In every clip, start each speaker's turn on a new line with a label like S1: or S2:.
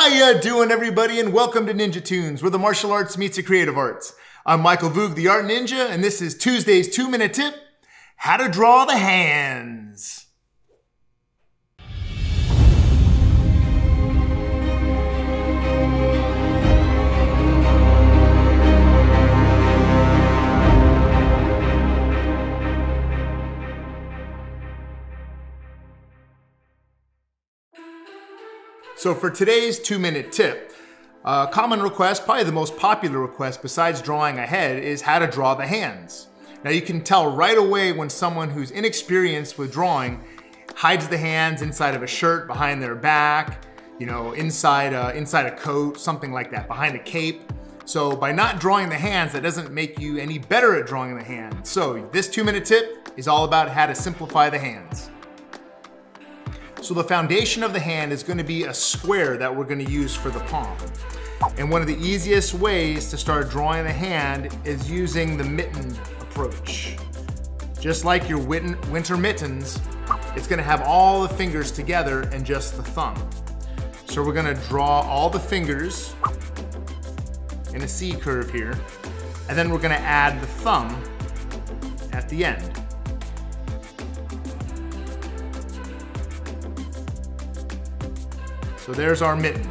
S1: How ya doing, everybody, and welcome to NinjaToons, where the martial arts meets the creative arts. I'm Michael Voog, the Art Ninja, and this is Tuesday's 2-minute tip, how to draw the hands. So for today's 2-minute tip, a common request, probably the most popular request besides drawing a head, is how to draw the hands. Now you can tell right away when someone who's inexperienced with drawing hides the hands inside of a shirt, behind their back, you know, inside a coat, something like that, behind a cape. So by not drawing the hands, that doesn't make you any better at drawing the hands. So this 2-minute tip is all about how to simplify the hands. So the foundation of the hand is going to be a square that we're going to use for the palm. And one of the easiest ways to start drawing the hand is using the mitten approach. Just like your winter mittens, it's going to have all the fingers together and just the thumb. So we're going to draw all the fingers in a C curve here, and then we're going to add the thumb at the end. So there's our mitten.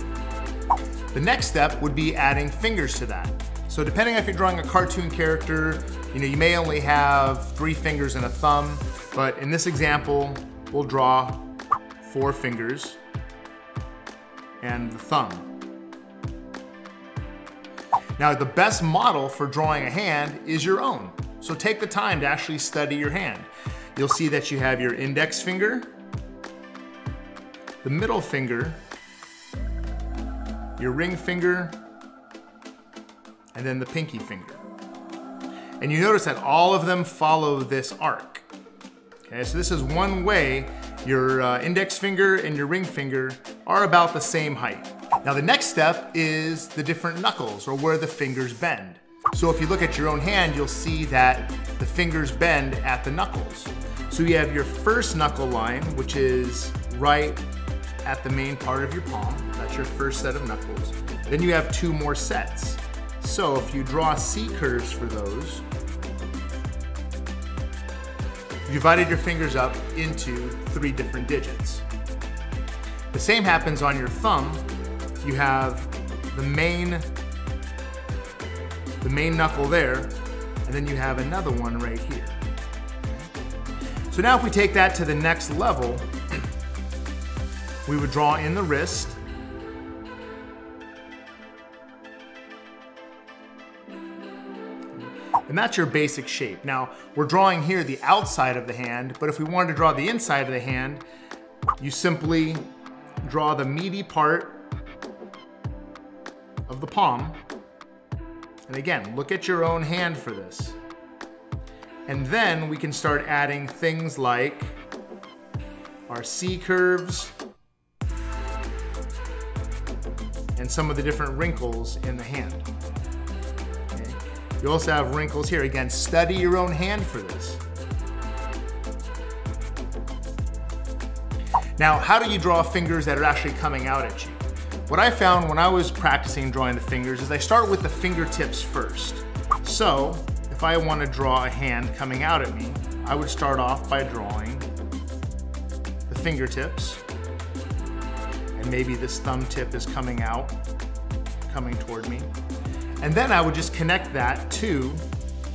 S1: The next step would be adding fingers to that. So depending on if you're drawing a cartoon character, you may only have 3 fingers and a thumb, but in this example, we'll draw 4 fingers and the thumb. Now the best model for drawing a hand is your own. So take the time to actually study your hand. You'll see that you have your index finger, the middle finger, your ring finger, and then the pinky finger. And you notice that all of them follow this arc. Okay, so this is one way your index finger and your ring finger are about the same height. Now the next step is the different knuckles, or where the fingers bend. So if you look at your own hand, you'll see that the fingers bend at the knuckles. So you have your first knuckle line, which is right at the main part of your palm. That's your first set of knuckles. Then you have 2 more sets. So if you draw C curves for those, you divided your fingers up into 3 different digits. The same happens on your thumb. You have the main knuckle there, and then you have another one right here. So now if we take that to the next level, we would draw in the wrist, and that's your basic shape. Now, we're drawing here the outside of the hand, but if we wanted to draw the inside of the hand, you simply draw the meaty part of the palm. And again, look at your own hand for this. And then we can start adding things like our C curves, and some of the different wrinkles in the hand. Okay. You also have wrinkles here. Again, study your own hand for this. Now, how do you draw fingers that are actually coming out at you? What I found when I was practicing drawing the fingers is I start with the fingertips first. So, if I want to draw a hand coming out at me, I would start off by drawing the fingertips. And maybe this thumb tip is coming out, coming toward me. And then I would just connect that to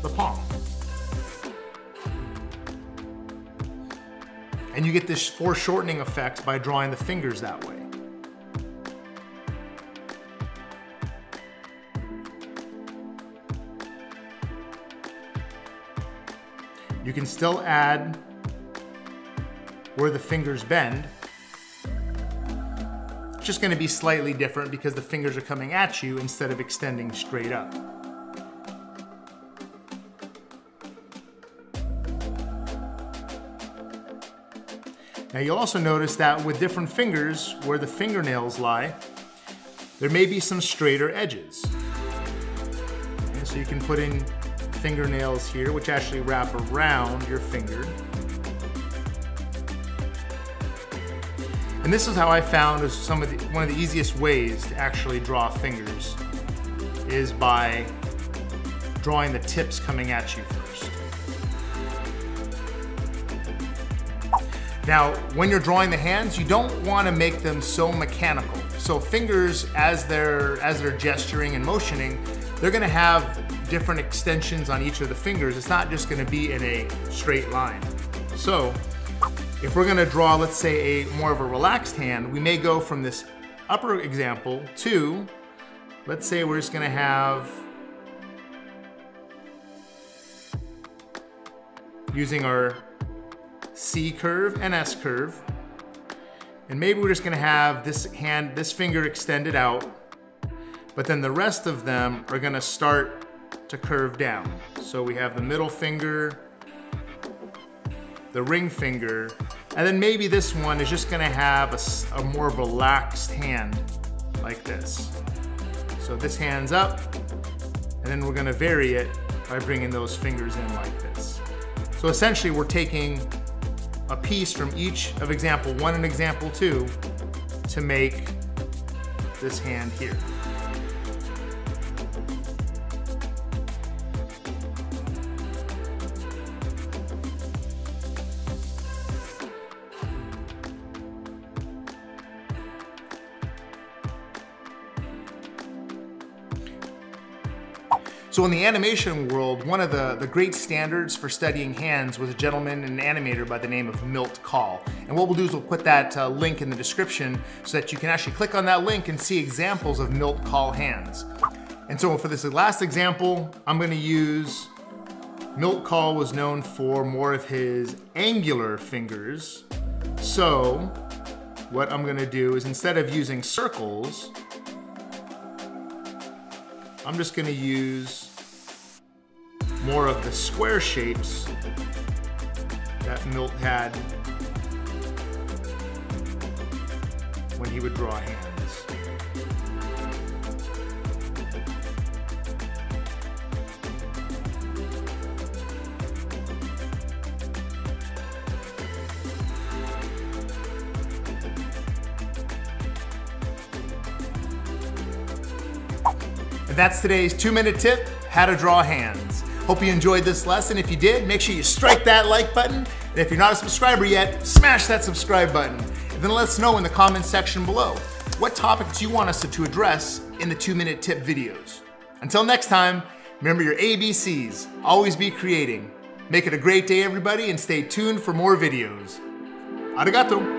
S1: the palm. And you get this foreshortening effect by drawing the fingers that way. You can still add where the fingers bend. Just going to be slightly different because the fingers are coming at you instead of extending straight up. Now you'll also notice that with different fingers, where the fingernails lie, there may be some straighter edges. Okay, so you can put in fingernails here, which actually wrap around your finger. And this is how I found is one of the easiest ways to actually draw fingers is by drawing the tips coming at you first. Now, when you're drawing the hands, you don't want to make them so mechanical. So fingers, as they're gesturing and motioning, they're going to have different extensions on each of the fingers. It's not just going to be in a straight line. So if we're going to draw, let's say, more of a relaxed hand, we may go from this upper example to, let's say we're just going to have, using our C curve and S curve, and maybe we're just going to have this finger extended out, but then the rest of them are going to start to curve down. So we have the middle finger, the ring finger, and then maybe this one is just going to have a more relaxed hand like this. So this hand's up, and then we're going to vary it by bringing those fingers in like this. So essentially we're taking a piece from each of example 1 and example 2 to make this hand here. So in the animation world, one of the great standards for studying hands was a gentleman and an animator by the name of Milt Kahl. And what we'll do is we'll put that link in the description so that you can actually click on that link and see examples of Milt Kahl hands. And so for this last example, I'm going to use, Milt Kahl was known for more of his angular fingers. So what I'm going to do is, instead of using circles, I'm just going to use more of the square shapes that Milt had when he would draw hands. And that's today's 2-minute tip, how to draw hands. Hope you enjoyed this lesson. If you did, make sure you strike that like button. And if you're not a subscriber yet, smash that subscribe button. And then let us know in the comments section below what topics you want us to address in the 2-minute tip videos. Until next time, remember your ABCs. Always be creating. Make it a great day, everybody, and stay tuned for more videos. Arigato.